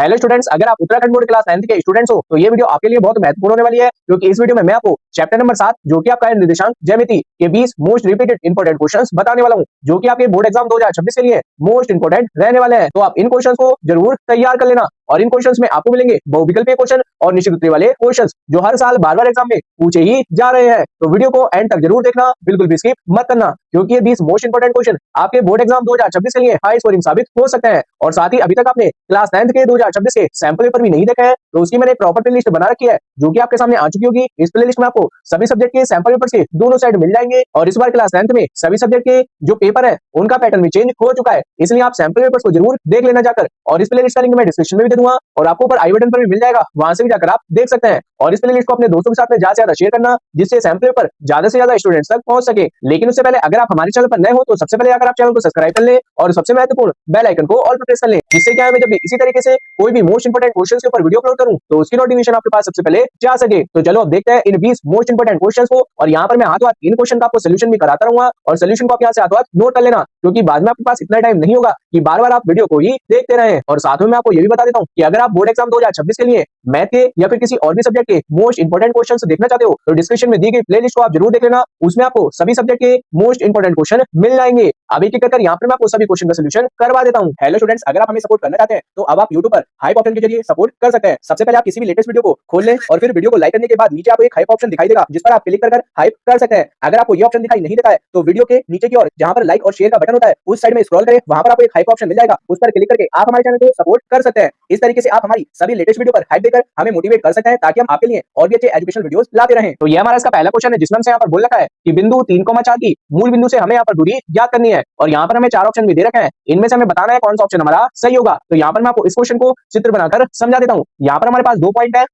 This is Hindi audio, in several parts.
हेलो स्टूडेंट्स, अगर आप उत्तराखंड बोर्ड क्लास 9th के स्टूडेंट्स हो तो ये वीडियो आपके लिए बहुत महत्वपूर्ण होने वाली है, क्योंकि इस वीडियो में मैं आपको चैप्टर नंबर 7 जो कि आपका है निर्देशांक ज्यामिति के 20 मोस्ट रिपीटेड इंपॉर्टेंट क्वेश्चंस बताने वाला हूं, जो कि आपके बोर्ड एग्जाम 2026 के लिए मोस्ट इंपॉर्टेंट रहने वाले हैं। तो आप इन क्वेश्चंस को जरूर तैयार कर लेना और इन क्वेश्चंस में आपको मिलेंगे बहुविकल्पीय क्वेश्चन और निश्चित उत्तरीय वाले क्वेश्चंस जो हर साल बार-बार एग्जाम में पूछे ही जा रहे हैं। तो वीडियो को एंड तक जरूर देखना, बिल्कुल भी स्किप मत करना, क्योंकि ये 20 मोस्ट इंपॉर्टेंट क्वेश्चन आपके बोर्ड एग्जाम 2026 के लिए हाई स्कोरिंग साबित हो सकते हैं। और साथ ही अभी तक आपने क्लास 9th के 2026 के सैंपल पेपर भी नहीं देखे हैं तो उसकी मैंने प्रॉपर प्ले लिस्ट बना रखी है, जो कि आपके सामने आ चुकी होगी। इस प्ले लिस्ट में आपको सभी सब्जेक्ट के सैंपल पेपर के दोनों साइड मिल जाएंगे और इस बार क्लास 9th में सभी सब्जेक्ट के जो पेपर है उनका पैटर्न भी चेंज हो चुका है, इसलिए आप सैंपल पेपर्स को जरूर देख लेना जाकर। और इस प्ले लिस्ट का लिंक मैं डिस्क्रिप्शन में भी दे दूंगा और आपको ऊपर आई बटन पर भी मिल जाएगा, वहां से भी जाकर आप देख सकते हैं। और इस प्ले लिस्ट को अपने दोस्तों के साथ में ज्यादा से ज्यादा शेयर करना, जिससे सैंपल पेपर ज्यादा से ज्यादा स्टूडेंट्स तक पहुंच सके। लेकिन उससे पहले अगर आप हमारे चैनल पर नए हो तो सबसे पहले अगर आप चैनल को सब्सक्राइब कर ले और सबसे महत्वपूर्ण बेल आइकन को ऑल पर प्रेस कर ले, जिससे क्या है मैं जब भी इसी तरीके से कोई भी मोस्ट इंपोर्टेंट क्वेश्चंस के ऊपर वीडियो अपलोड करूं तो उसकी नोटिफिकेशन आपके पास सबसे पहले जा सके। तो चलो अब देखते हैं इन 20 मोस्ट इंपोर्टेंट क्वेश्चंस को। और यहाँ पर मैं हाथों हाथ इन क्वेश्चन का आपको सोल्यूशन भी कराता रहूंगा और सोल्यूशन को आप यहाँ से हाथों हाथ नोट कर लेना, क्योंकि बाद में आपके पास इतना टाइम नहीं होगा कि बार बार आप वीडियो को ही देखते रहें। और साथ में मैं आपको ये भी बता देता हूँ कि अगर आप बोर्ड एग्जाम 2026 के लिए मैथ के या फिर किसी और भी सब्जेक्ट के मोस्ट इंपोर्टेंट क्वेश्चंस देखना चाहते हो तो डिस्क्रिप्शन में दी गई प्लेलिस्ट को आप जरूर देख लेना, उसमें आपको सभी सब्जेक्ट के मोस्ट इंपोर्टेंट क्वेश्चन मिल जाएंगे। अब एक एक करके यहाँ पर मैं आपको सभी क्वेश्चन का सोल्यूशन करवा देता हूँ। हेलो स्टूडेंट्स, अगर आप हमें सपोर्ट करना चाहते हैं तो अब आप YouTube पर हाइप ऑप्शन के जरिए सपोर्ट कर सकते हैं। सबसे पहले आप किसी भी लेटेस्ट वीडियो को खोल लें और फिर वीडियो को लाइक करने के बाद नीचे आपको एक हाइप ऑप्शन दिखाई देगा, जिस पर आप क्लिक कर हाइप कर सकते हैं। अगर आपको ये ऑप्शन दिखाई नहीं देता है तो वीडियो के नीचे की ओर जहां पर लाइक और शेयर का बटन होता है उस साइड में स्क्रॉल करें, वहां पर आपको एक हाइप ऑप्शन मिल जाएगा, उस पर क्लिक करके आप हमारे चैनल को सपोर्ट कर सकते हैं। इस तरीके से आप हमारी सभी लेटेस्ट वीडियो पर हाइप देकर हमें मोटिवेट कर सकते हैं, ताकि हम आपके लिए और भी अच्छे एजुकेशनल वीडियोस लाते रहें। तो ये हमारा इसका पहला क्वेश्चन है, जिसमें हमसे यहाँ पर बोल रखा है कि बिंदु 3,4 की मूल बिंदु से हमें यहाँ पर दूरी ज्ञात करनी है और यहाँ पर हमें 4 ऑप्शन भी दे रखे हैं, इनमें से हमें बताना है कौन सा ऑप्शन हमारा सही होगा। तो यहाँ पर मैं आपको इस क्वेश्चन को चित्र बनाकर समझा देता हूँ। यहाँ पर हमारे पास 2 पॉइंट है।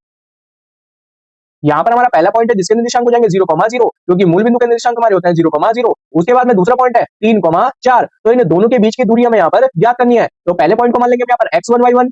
यहाँ पर हमारा पहला पॉइंट है जिसके निर्देशांक हो जाएंगे 0,0, क्योंकि मूल बिंदु के निर्देशांक हमारे होते हैं 0,0। उसके बाद में दूसरा पॉइंट है 3,4, तो इन दोनों के बीच की दूरी हमें यहाँ पर ज्ञात करनी है। तो पहले पॉइंट को मान लेंगे यहाँ पर x1 y1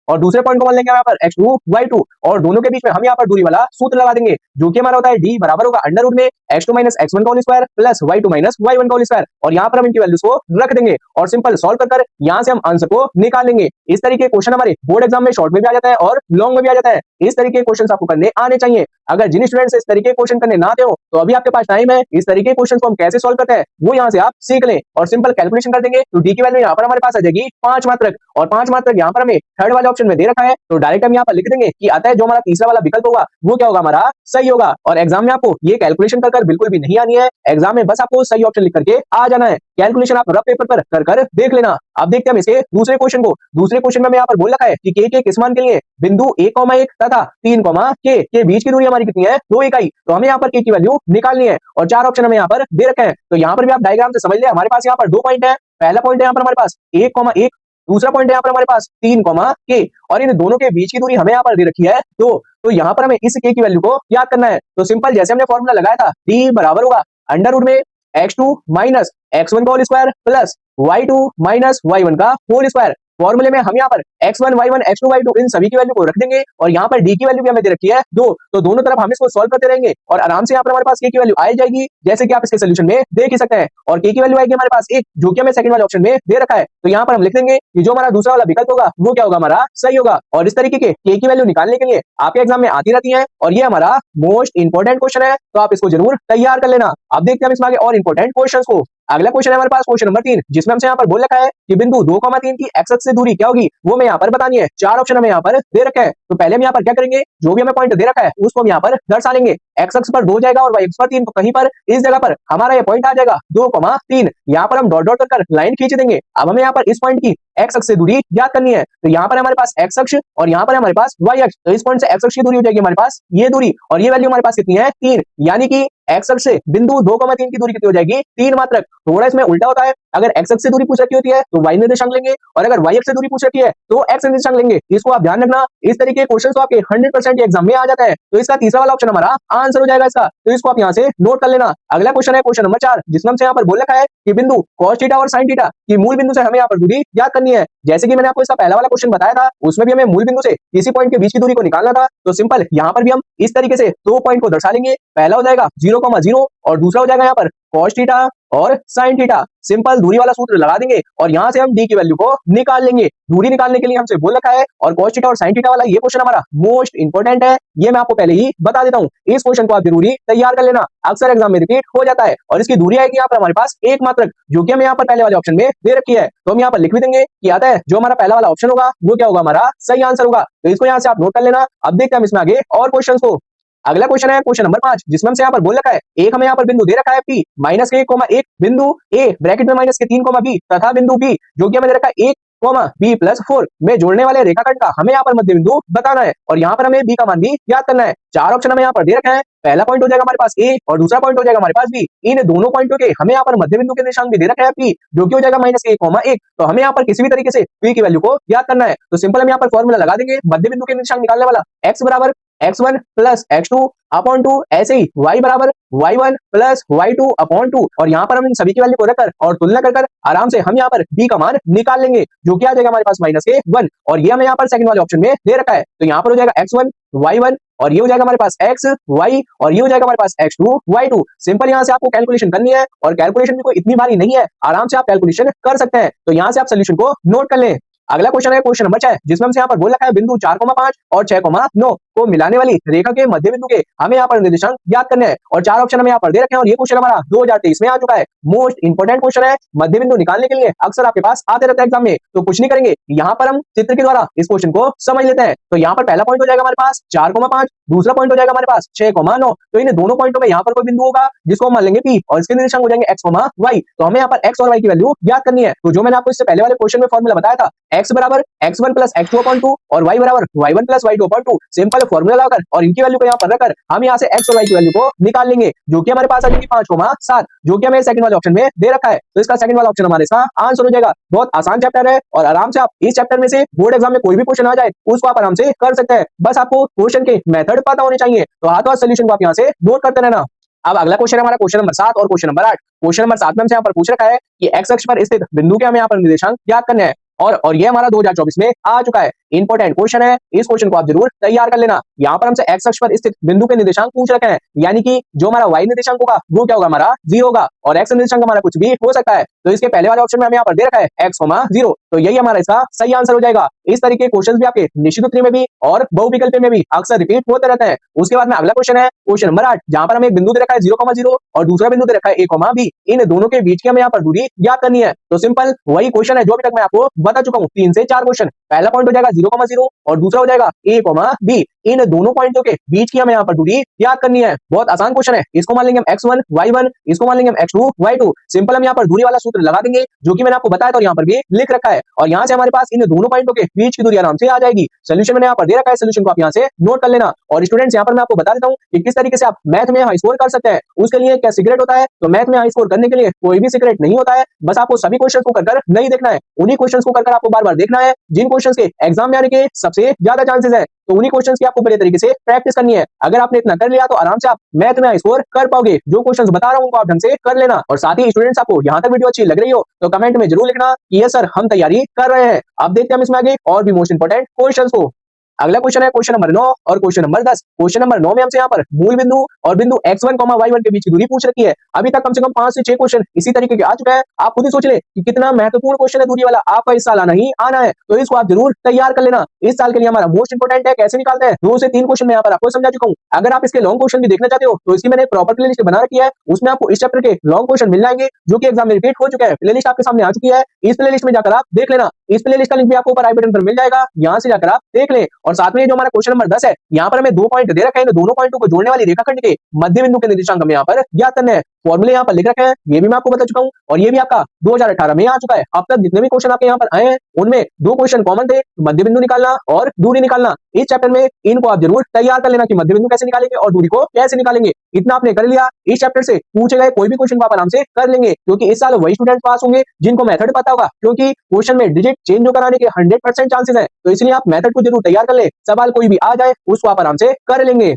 और दूसरे पॉइंट को मान लेंगे यहाँ पर x2 y2 और दोनों के बीच में हम यहाँ पर दूरी वाला सूत्र लगा देंगे, जो कि हमारा होता है d बराबर होगा अंडर रूट में x2 माइनस x1 का whole square plus y2 minus y1 का होल स्क्वायर। और यहाँ पर हम इनकी वैल्यूज को रख देंगे और सिंपल सॉल्व कर यहाँ से हम आंसर को निकाल लेंगे। इस तरीके के क्वेश्चन हमारे बोर्ड एग्जाम में शॉर्ट में भी आ जाता है और लॉन्ग में भी आ जाता है। इस तरीके के क्वेश्चन आपको करने आने चाहिए। अगर जिन स्टूडेंट्स इस तरीके के क्वेश्चन करने ना आते हो तो अभी आपके पास टाइम है, इस तरीके के क्वेश्चन को हम कैसे सॉल्व करते हैं वो यहाँ से आप सीख लें और सिंपल कैलकुलेशन कर देंगे। तो डी की वैल्यू यहाँ पर हमारे पास आ जाएगी 5 मात्रक और 5 मात्रक यहाँ पर हमें थर्ड वाले ऑप्शन में दे रखा है, तो डायरेक्ट हम यहाँ पर लिख देंगे कि अतः जो हमारा तीसरा वाला विकल्प होगा वो क्या होगा, हमारा सही होगा। और एग्जाम में आपको ये कैलकुलेशन कर बिल्कुल भी नहीं आनी है, एग्जाम में बस आपको सही ऑप्शन लिख करके आ जाना है। कैलकुलेशन आप रफ पेपर पर कर देख लेना। अब देखते हैं हम इसके दूसरे क्वेश्चन को। दूसरे क्वेश्चन में यहाँ पर बोल रखा है कि के किस मान के लिए बिंदु 1,1 तथा 3, के बीच की दूरी हमारी कितनी है 2 इकाई। तो हमें यहाँ पर के की वैल्यू निकालनी है और 4 ऑप्शन हमें यहाँ पर दे रखे हैं। तो यहाँ पर भी आप डायग्राम से समझ ले, हमारे पास यहाँ पर 2 पॉइंट है। पहला पॉइंट है यहाँ पर हमारे पास 1,1, दूसरा पॉइंट है यहाँ पर हमारे पास 3, के और इन दोनों के बीच की दूरी हमें यहाँ पर दे रखी है 2। तो यहाँ पर हमें इस के की वैल्यू को याद करना है। तो सिंपल जैसे हमने फॉर्मूला लगाया था, d बराबर होगा अंडर रूट में x2 माइनस x1 का whole square plus y2 minus y1 का होल स्क्वायर। फॉर्मूले में हम यहाँ पर x1 y1 x2 y2 इन सभी की वैल्यू को रख देंगे और यहाँ पर d की वैल्यू भी हमें दे रखी है 2। तो दोनों तरफ हम इसको सॉल्व करते रहेंगे और आराम से यहाँ पर हमारे पास k की वैल्यू आ जाएगी, जैसे कि आप इसके सोल्यूशन में देख ही सकते हैं। और k की वैल्यू आएगी हमारे पास 1, जो कि हमें सेकंड वाले ऑप्शन में दे रखा है। तो यहाँ पर हम लिख देंगे कि जो हमारा दूसरा वाला विकल्प होगा वो क्या होगा, हमारा सही होगा। और इस तरीके के k की वैल्यू निकालने के लिए आपके एग्जाम में आती रहती है और ये हमारा मोस्ट इंपोर्टेंट क्वेश्चन है, तो आप इसको जरूर तैयार कर लेना। अब देखते हैं हम इसमें आगे और इंपोर्टेंट क्वेश्चन को। अगला क्वेश्चन है हमारे पास क्वेश्चन नंबर 3, जिसमें हमसे यहाँ पर बोल रखा है कि बिंदु 2,3 की एक्स अक्ष से दूरी क्या होगी वो हमें यहाँ पर बतानी है। 4 ऑप्शन हमें यहाँ पर दे रखा है। तो पहले हम यहाँ पर क्या करेंगे, जो भी हमें पॉइंट दे रखा है उसको हम यहाँ पर दर्शा लेंगे। एक्स अक्ष पर 2 जाएगा और वाई अक्ष पर 3, तो कहीं पर इस जगह पर हमारा ये पॉइंट आ जाएगा 2,3। यहाँ पर हम डॉट डॉट कर लाइन खींच देंगे। अब हमें यहाँ पर इस पॉइंट की एक्स अक्ष से दूरी ज्ञात करनी है। तो यहाँ पर हमारे पास एक्स अक्ष और यहाँ पर हमारे पास वाई अक्ष। तो इस पॉइंट से एक्स अक्ष की दूरी हो जाएगी हमारे पास ये दूरी और ये वैल्यू हमारे पास कितनी है 3, यानी कि एक्स अक्ष से बिंदु 2,3 की दूरी कितनी हो जाएगी 3 मात्रक। थोड़ा इसमें उल्टा होता है, अगर एक्स अक्ष से दूरी पूछ रखी होती है तो वाई निर्देशांक लेंगे और अगर वाई अक्ष से दूरी पूछ रखी है तो एक्स निर्देशांक लेंगे। इसको आप ध्यान रखना, इस तरीके के क्वेश्चन तो आपके 100% एग्जाम में आ जाता है। तो इसका तीसरा वाला ऑप्शन हमारा आंसर हो जाएगा इसका, तो इसको आप यहाँ से नोट कर लेना। अगला क्वेश्चन है क्वेश्चन नंबर 4, जिसमें हमसे यहाँ पर बोल रखा है कि बिंदु cos थीटा और sin थीटा की मूल बिंदु से हमें यहाँ पर दूरी ज्ञात करनी है। जैसे कि मैंने आपको इसका पहला वाला क्वेश्चन बताया था, उसमें भी हमें मूल बिंदु से किसी पॉइंट के बीच की दूरी को निकालना था। तो सिंपल यहाँ पर भी हम इस तरीके से 2 पॉइंट को दर्शा लेंगे। पहला हो जाएगा 0,0 और दूसरा हो जाएगा यहाँ पर cos थीटा और sin थीटा। सिंपल दूरी वाला सूत्र लगा देंगे और यहाँ से हम d की वैल्यू को निकाल लेंगे। दूरी निकालने के लिए हमसे बोल रखा है और cos थीटा और sin थीटा वाला ये क्वेश्चन हमारा मोस्ट इंपोर्टेंट है, ये मैं आपको पहले ही बता देता हूँ। इस क्वेश्चन को आप जरूरी तैयार कर लेना, अक्सर एग्जाम में रिपीट हो जाता है। और इसकी दूरी आएगी यहाँ पर हमारे पास एक मात्रक, जो कि हमें यहाँ पर पहले वाले ऑप्शन में दे रखी है। तो हम यहाँ पर लिख भी देंगे कि आता है जो हमारा पहला वाला ऑप्शन होगा वो क्या होगा, हमारा सही आंसर होगा। तो इसको यहाँ से आप नोट कर लेना। अब देखते हैं हम इसमें आगे और क्वेश्चन को। अगला क्वेश्चन है क्वेश्चन नंबर 5, जिसमें हमसे यहाँ पर बोल रखा है एक हमें यहाँ पर बिंदु दे रखा है P माइनस के 1, बिंदु A ब्रैकेट में माइनस के 3, B तथा बिंदु B जो कि हमें दे रखा है 1, B प्लस 4 में जोड़ने वाले रेखाखंड का हमें यहाँ पर मध्य बिंदु बताना है और यहाँ पर हमें B का मान भी याद करना है। 4 ऑप्शन हमें यहाँ पर दे रखे हैं। पहला पॉइंट हो जाएगा हमारे पास A और दूसरा पॉइंट हो जाएगा हमारे पास B। इन दोनों पॉइंटों के हमें यहाँ पर मध्य बिंदु के निर्देशांक भी दे रखे हैं P जो कि हो जाएगा माइनस के 1, तो हमें यहाँ पर किसी भी तरीके से P की वैल्यू को याद करना है। तो सिंपल हम यहाँ पर फॉर्मूला लगा देंगे मध्य बिंदु के निर्देशांक निकालने वाला, x बराबर x1 प्लस x2 अपॉन 2, ऐसे ही y बराबर y1 प्लस y2 अपॉन 2 और यहाँ पर हम इन सभी की वैल्यू को रखकर और तुलना कर आराम से हम यहाँ पर b का मान निकाल लेंगे जो कि आ जाएगा हमारे पास माइनस के 1 और ये हमें यहाँ पर सेकंड वाले ऑप्शन में दे रखा है। तो यहाँ पर हो जाएगा x1 y1 और ये हो जाएगा हमारे पास x y और ये हो जाएगा हमारे पास x2 y2। सिंपल यहाँ से आपको कैलकुलेशन करनी है और कैलकुलेशन भी कोई इतनी भारी नहीं है, आराम से आप कैलकुलेशन कर सकते हैं। तो यहाँ से आप सोल्यूशन को नोट कर लें। अगला क्वेश्चन है क्वेश्चन नंबर 6, जिसमें हमसे यहाँ पर बोल रखा है बिंदु 4,5 और 6,9 को मिलाने वाली रेखा के मध्य बिंदु के हमें यहाँ पर निर्देशांक याद करने हैं और 4 ऑप्शन हमें यहाँ पर दे रखे हैं और ये क्वेश्चन हमारा 2023 में आ चुका है। मोस्ट इंपोर्टेंट क्वेश्चन है, मध्य बिंदु निकालने के लिए अक्सर आपके पास आते रहता है एग्जाम में। तो कुछ नहीं करेंगे, यहाँ पर हम चित्र के द्वारा इस क्वेश्चन को समझ लेते हैं। तो यहाँ पर पहला पॉइंट हो जाएगा हमारे पास 4,5, दूसरा पॉइंट हो जाएगा हमारे पास 6,9। तो इन दोनों पॉइंटों में यहाँ पर कोई बिंदु होगा जिसको हम मान लेंगे P और इसके निर्देशांक हो जाएंगे x, y। तो हमें यहाँ पर x और y की वैल्यू याद करनी है। तो जो मैंने आपको इससे पहले वाले क्वेश्चन में फॉर्मूला बताया था, x बराबर x1 प्लस x2 अपॉन 2 और y बराबर y1 plus y2 upon 2, simple formula लगाकर और इनकी वैल्यू को यहाँ पर रखकर हम यहाँ से x और y की वैल्यू को निकाल लेंगे जो कि हमारे पास आ जाएगी 5,7 जो कि हमें सेकंड वाले ऑप्शन में दे रखा है। तो इसका सेकंड वाला ऑप्शन हमारे इसका आंसर हो जाएगा। बहुत आसान चैप्टर है और आराम से आप इस चैप्टर में से बोर्ड एग्जाम में कोई भी क्वेश्चन आ जाए उसको आप आराम से कर सकते हैं। बस आपको क्वेश्चन के मेथड पता होने चाहिए। तो हाथों हाथ सोल्यूशन को आप यहाँ से नोट करते रहना। अब अगला क्वेश्चन है हमारा क्वेश्चन नंबर 7 और क्वेश्चन नंबर 8। क्वेश्चन नंबर 7 में हमसे यहाँ पर पूछ रखा है कि एक्स अक्ष पर स्थित बिंदु के हमें यहाँ पर निर्देशांक याद करने हैं और ये हमारा 2024 में आ चुका है। इंपॉर्टेंट क्वेश्चन है, इस क्वेश्चन को आप जरूर तैयार कर लेना। यहाँ पर हमसे एक्स अक्ष पर स्थित बिंदु के निर्देशांक पूछ रखे हैं, यानी कि जो हमारा y निर्देशांक होगा वो क्या होगा, हमारा 0 होगा और x निर्देशांक हमारा कुछ भी हो सकता है। तो इसके पहले वाले ऑप्शन में हमें यहाँ पर दे रखा है x, 0, तो यही हमारा इसका सही आंसर हो जाएगा। इस तरीके के क्वेश्चंस भी आपके निश्चित उत्तरीय में भी और बहुविकल्पीय में भी अक्सर रिपीट होते रहते हैं। उसके बाद में अगला क्वेश्चन है क्वेश्चन नंबर 8, जहां पर हमें एक बिंदु दे रखा है 0,0 और दूसरा बिंदु दे रखा है a, b। इन दोनों के बीच की हमें यहाँ पर दूरी याद करनी है। तो सिंपल वही क्वेश्चन है जो अभी तक मैं आपको बता चुका हूँ, 3 से 4 क्वेश्चन। पहला पॉइंट हो जाएगा 0,0 और दूसरा हो जाएगा a, b। इन दोनों पॉइंटों के बीच की हमें यहाँ पर दूरी याद करनी है। बहुत आसान क्वेश्चन है, इसको मान लेंगे हम x1 y1, इसको मान लेंगे हम x2 y2। सिंपल हम यहाँ पर दूरी वाला सूत्र लगा देंगे जो कि मैंने आपको बताया था और यहाँ पर भी लिख रखा है और यहाँ से हमारे पास इन दोनों पॉइंटों के बीच की दूरी आराम से आ जाएगी। सोल्यूशन मैंने यहाँ पर दे रखा है, सोल्यूशन को आप यहाँ से नोट कर लेना। और स्टूडेंट्स यहाँ पर मैं आपको बता देता हूँ कि किस तरीके से आप मैथ में हाई स्कोर कर सकते हैं। उसके लिए क्या सीक्रेट होता है, तो मैथ में हाई स्कोर करने के लिए कोई भी सीक्रेट नहीं होता है, बस आपको सभी क्वेश्चन को कर नहीं देखना है, उन्हीं क्वेश्चन को कर आपको बार बार देखना है जिन क्वेश्चन के एग्जाम में आने के सबसे ज्यादा चांसेस है। तो उन्हीं क्वेश्चंस की आपको बढ़िया तरीके से प्रैक्टिस करनी है। अगर आपने इतना कर लिया तो आराम से आप मैथ में स्कोर कर पाओगे। जो क्वेश्चंस बता रहा हूं उनको आप ढंग से कर लेना। और साथ ही स्टूडेंट्स, आपको यहाँ तक वीडियो अच्छी लग रही हो तो कमेंट में जरूर लिखना कि ये सर हम तैयारी कर रहे हैं। अब देखते हैं हम इसमें आगे और भी मोस्ट इंपोर्टेंट क्वेश्चंस को। अगला क्वेश्चन है क्वेश्चन नंबर 9 और क्वेश्चन नंबर 10। क्वेश्चन नंबर 9 में हमसे यहाँ पर मूल बिंदु और बिंदु x1, y1 के बीच की दूरी पूछ रखी है। अभी तक कम से कम 5 से 6 क्वेश्चन इसी तरीके के आ चुका है। आप खुद ही सोच ले कि कितना महत्वपूर्ण क्वेश्चन है दूरी वाला, आपका इस साल आना ही आना है। तो इसको आप जरूर तैयार कर लेना। इस साल के लिए हमारा मोस्ट इंपोर्टेंट है कैसे निकालते हैं, 2 से 3 क्वेश्चन मैं यहाँ पर आपको समझा चुका हूँ। अगर आप इसके लॉन्ग क्वेश्चन भी देखना चाहते हो तो इसकी मैंने प्रॉपर प्लेलिस्ट बना रखी है, उसमें आपको इस चैप्टर के लॉन्ग क्वेश्चन मिल जाएंगे जो कि एग्जाम में रिपीट हो चुके हैं। प्लेलिस्ट आपके सामने आ चुकी है, इस प्लेलिस्ट में जाकर आप देख लेना। इस प्लेलिस्ट का लिंक भी आपको ऊपर आई बटन पर मिल जाएगा, यहाँ से जाकर आप देख लें। और साथ में जो हमारा क्वेश्चन नंबर 10 है, यहाँ पर हमें 2 पॉइंट दे रखे हैं, दोनों पॉइंटों को जोड़ने वाली रेखाखंड के मध्य बिंदु के निर्देशांक हमें यहाँ पर ज्ञात करने हैं। फॉर्मूले यहाँ पर लिख रखे हैं, ये भी मैं आपको बता चुका हूँ और ये भी आपका 2018 में आ चुका है। अब तक जितने भी क्वेश्चन आपके यहाँ पर आए हैं उनमें 2 क्वेश्चन कॉमन थे, मध्य बिंदु निकालना और दूरी निकालना। इस चैप्टर में इनको आप जरूर तैयार कर लेना कि मध्य बिंदु कैसे निकालेंगे और दूरी को कैसे निकालेंगे। इतना आपने कर लिया, इस चैप्टर से पूछे गए कोई भी क्वेश्चन को आप आराम से कर लेंगे, क्योंकि इस साल वही स्टूडेंट पास होंगे जिनको मेथड पता होगा, क्योंकि क्वेश्चन में डिजिट चेंज कराने के 100% चांसेस है। तो इसलिए आप मेथड को जरूर तैयार कर ले, सवाल कोई भी आ जाए उसको आप आराम से कर लेंगे।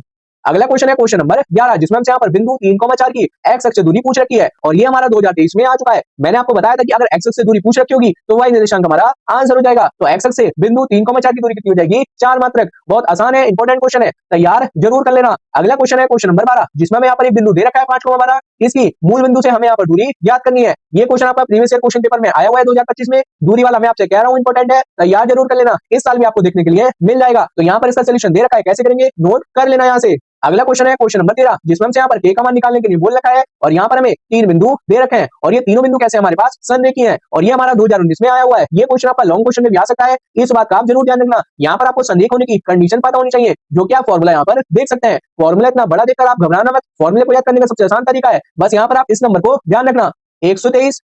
अगला क्वेश्चन है क्वेश्चन नंबर 11, जिसमें हमसे यहाँ पर बिंदु 3,4 की एक्स अक्ष से दूरी पूछ रखी है और ये हमारा 2023 में आ चुका है। मैंने आपको बताया था कि अगर एक्स अक्ष से दूरी पूछ रखी होगी तो वाई निर्देशांक हमारा आंसर हो जाएगा। तो एक्स अक्ष से बिंदु 3,4 की दूरी कितनी हो जाएगी? 4 मात्रक। बहुत आसान है, इंपॉर्टेंट क्वेश्चन है, तैयार जरूर कर लेना। अगला क्वेश्चन है क्वेश्चन नंबर 12, जिसमें हमें यहाँ पर एक बिंदु दे रखा है 5,12, इसकी मूल बिंदु से हमें यहाँ पर दूरी ज्ञात करनी है। ये क्वेश्चन आपका प्रीवियस ईयर क्वेश्चन पेपर में आया हुआ है 2025 में। दूरी वाला मैं आपसे कह रहा हूँ इंपॉर्टेंट है, तैयार जरूर कर लेना, इस साल भी आपको देखने के लिए मिल जाएगा। तो यहाँ पर इसका सोल्यूशन दे रखा है, कैसे करेंगे नोट कर लेना यहाँ से। अगला क्वेश्चन है क्वेश्चन नंबर 13, जिसमें हमसे यहाँ पर के का मान निकालने के लिए बोल रखा है और यहाँ पर हमें 3 बिंदु दे रखे हैं और ये तीनों बिंदु कैसे हमारे पास संरेखीय हैं और ये हमारा 2019 में आया हुआ है। ये क्वेश्चन आपका लॉन्ग क्वेश्चन में भी आ सकता है, इस बात का आप जरूर ध्यान रखना। यहाँ पर आपको संरेख होने की कंडीशन पता होनी चाहिए, जो कि आप फॉर्मूला यहाँ पर देख सकते हैं। फॉर्मूला इतना बड़ा देखकर आप घबराना मत, फॉर्मूले को याद करने का सबसे आसान तरीका है, बस यहाँ पर आप इस नंबर को ध्यान रखना, 123,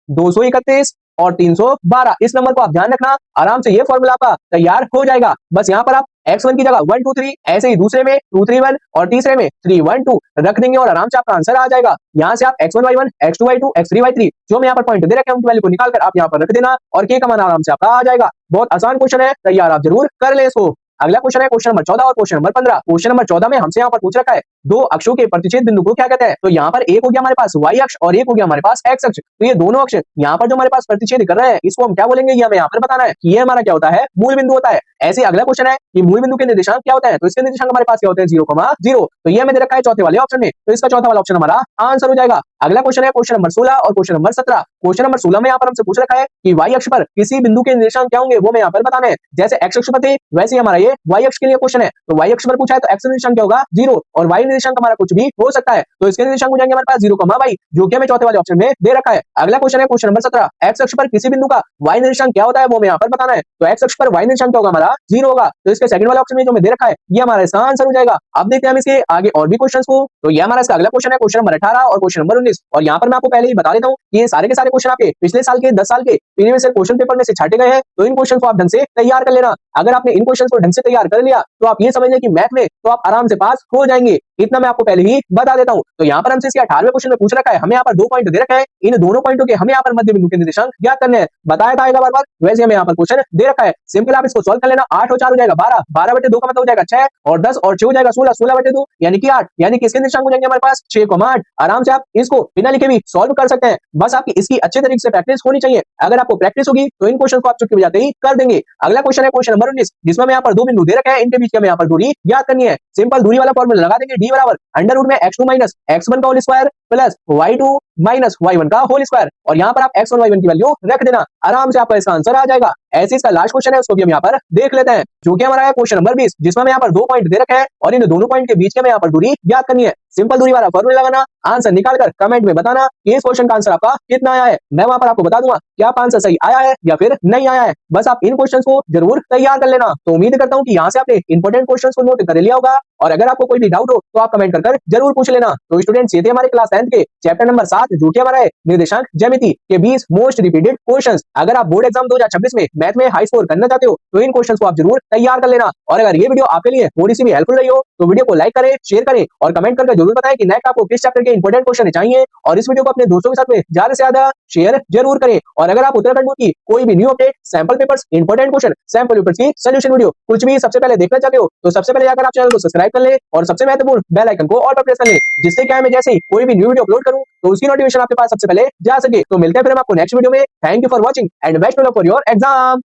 231 और 312, इस नंबर को आप ध्यान रखना, आराम से ये फॉर्मूला आपका तैयार हो जाएगा। बस यहाँ पर आप x1 की जगह 1 2 3, ऐसे ही दूसरे में 2 3 1 और तीसरे में 3 1 2 रख देंगे और आराम से आपका आंसर आ जाएगा। यहाँ से आप x1 y1, x2 y2, x3 y3 जो मैं यहाँ पर पॉइंट दे रखे हैं उनकी वैल्यू को निकाल कर आप यहाँ पर रख देना और k का मान आराम से आपका आ जाएगा। बहुत आसान क्वेश्चन है, तैयार आप जरूर कर ले इसको। अगला क्वेश्चन है क्वेश्चन नंबर 14 और क्वेश्चन नंबर 15। क्वेश्चन नंबर 14 में हमसे यहाँ पर पूछ रखा है दो अक्षों के प्रतिच्छेद बिंदु को क्या कहते हैं? तो यहाँ पर एक हो गया हमारे पास y अक्ष और एक हो गया हमारे पास x अक्ष। तो ये दोनों अक्ष यहाँ पर जो हमारे पास प्रतिच्छेद कर रहे हैं इसको हम क्या बोलेंगे, ये हमें यहाँ पर बताना है कि ये हमारा क्या होता है, मूल बिंदु होता है। ऐसे अगला क्वेश्चन है कि मूल बिंदु के निर्देशांक क्या होता है? तो इसके निर्देशांक हमारे पास क्या होते हैं? 0,0। तो ये हमें दे रखा है चौथे वाले ऑप्शन में, तो इसका चौथा वाला ऑप्शन हमारा आंसर हो जाएगा। अगला क्वेश्चन है क्वेश्चन नंबर 16 और क्वेश्चन नंबर 17। क्वेश्चन नंबर 16 में यहाँ पर हमसे पूछ रखा है कि y अक्ष पर किसी बिंदु के निर्देशांक क्या होंगे, वो मैं यहाँ पर बताना है। जैसे x अक्ष पर थे वैसे ही हमारा ये y अक्ष के लिए क्वेश्चन है। तो y अक्ष पर पूछा है तो x निर्देशांक क्या होगा? 0 और y निर्देशांक हमारा कुछ भी हो सकता है, तो इसके निर्देशांक हो जाएंगे हमारे पास 0,y, जो कि हमें चौथे वाले ऑप्शन में दे रखा है। अगला क्वेश्चन है क्वेश्चन नंबर 17, x अक्ष पर किसी बिंदु का y निर्देशांक क्या होता है, वो मैं यहाँ पर बताना है। तो x अक्ष पर y निर्देशांक क्या होगा हमारा? 0 होगा, तो इसके सेकंड वाले ऑप्शन में जो मैं दे रखा है ये हमारा इसका आंसर हो जाएगा। अब देखते हैं हम इसके आगे और भी क्वेश्चंस को। तो ये हमारा इसका अगला क्वेश्चन है क्वेश्चन नंबर 18 और क्वेश्चन नंबर 19। और यहाँ पर मैं आपको पहले ही बता देता हूँ कि ये सारे के सारे क्वेश्चन आपके पिछले साल के 10 साल के प्रीवियस ईयर क्वेश्चन पेपर में से छाटे गए हैं, तो इन क्वेश्चन को आप ढंग से तैयार कर लेना। अगर आपने इन क्वेश्चन को ढंग से तैयार कर लिया तो आप ये समझ लें कि मैथ में तो आप आराम से पास हो जाएंगे, इतना मैं आपको पहले ही बता देता हूँ। तो यहाँ पर हमसे इसके 18वें क्वेश्चन में पूछ रखा है, हमें यहाँ पर 2 पॉइंट दे रखा है, इन दोनों पॉइंटों के हमें यहाँ पर मध्य बिंदु के निर्देशांक ज्ञात करने हैं। बताया था बार बार, वैसे हमें यहाँ पर क्वेश्चन दे रखा है। सिंपल आप इसको सॉल्व कर लेना, 8 और 4 हो जाएगा 12, 12/2 का मतलब हो जाएगा 6 और 10 और 6 हो जाएगा 16, 16/2 यानी कि 8, यानी कि इसके निर्देशांक हो जाएंगे हमारे पास 6,8। आराम से आप इसको बिना लिखे भी सॉल्व कर सकते हैं, बस आपकी इसकी अच्छे तरीके से प्रैक्टिस होनी चाहिए। अगर आपको प्रैक्टिस होगी तो इन क्वेश्चन को आप चुटकी बजाते ही कर देंगे। अगला क्वेश्चन है क्वेश्चन नंबर 19, जिसमें यहाँ पर 2 बिंदु दे रखे हैं, इनके बीच की हमें यहाँ पर दूरी ज्ञात करनी है। सिंपल दूरी वाला फॉर्मूला लगा देंगे, d बराबर अंडर रूट में x2 माइनस x1 का whole square plus y2 minus y1 का होल स्क्वायर, और यहाँ पर आप x1 y1 की वैल्यू रख देना, आराम से आपका इसका आंसर आ जाएगा। ऐसे इसका लास्ट क्वेश्चन है, उसको भी हम यहाँ पर देख लेते हैं, जो कि हमारा है क्वेश्चन नंबर 20, जिसमें यहाँ पर 2 पॉइंट दे रखे हैं और इन दोनों पॉइंट के बीच के हमें यहाँ पर दूरी ज्ञात करनी है। सिंपल दूरी वाला फॉर्मूला लगाना, आंसर निकालकर कमेंट में बताना कि इस क्वेश्चन का आंसर आपका कितना आया है। मैं वहां पर आपको बता दूंगा कि आप आंसर सही आया है या फिर नहीं आया है। बस आप इन क्वेश्चंस को जरूर तैयार कर लेना। तो उम्मीद करता हूं कि यहाँ से आपने इंपॉर्टेंट क्वेश्चंस को नोट कर लिया होगा, और अगर आपको कोई भी डाउट हो तो आप कमेंट कर जरूर पूछ लेना। तो स्टूडेंट्स, ये थे हमारे क्लास 10th के चैप्टर नंबर 7, जो कि हमारा है निर्देशांक ज्यामिति के 20 मोस्ट रिपीटेड क्वेश्चंस। अगर आप बोर्ड एग्जाम 2026 में मैथ में हाई स्कोर करना चाहते हो तो इन क्वेश्चंस को आप जरूर तैयार कर लेना। और अगर ये वीडियो आपके लिए थोड़ी सी भी हेल्पफुल रही हो तो वीडियो को लाइक करें, शेयर करें और कमेंट करके जरूर बताएं कि नेक्स्ट आपको किस चैप्टर के इंपॉर्टेंट क्वेश्चन चाहिए, और इस वीडियो को अपने दोस्तों के साथ में ज्यादा से ज्यादा शेयर जरूर करें। और अगर आप उत्तराखंड बोर्ड की कोई भी new update, sample papers, important question, sample papers की सोल्यूशन वीडियो कुछ भी सबसे पहले देखना चाहते हो तो सबसे पहले जाकर आप चैनल को सब्सक्राइब कर ले और सबसे महत्वपूर्ण बेल आइकन को ऑल पर प्रेस कर ले, जिससे क्या है मैं जैसे ही कोई भी न्यू वीडियो अपलोड करूं तो उसकी नोटिफिकेशन आपके पास सबसे पहले जा सके। तो मिलते हैं फिर हम आपको नेक्स्ट वीडियो में। Thank you for watching and best of luck for your exam.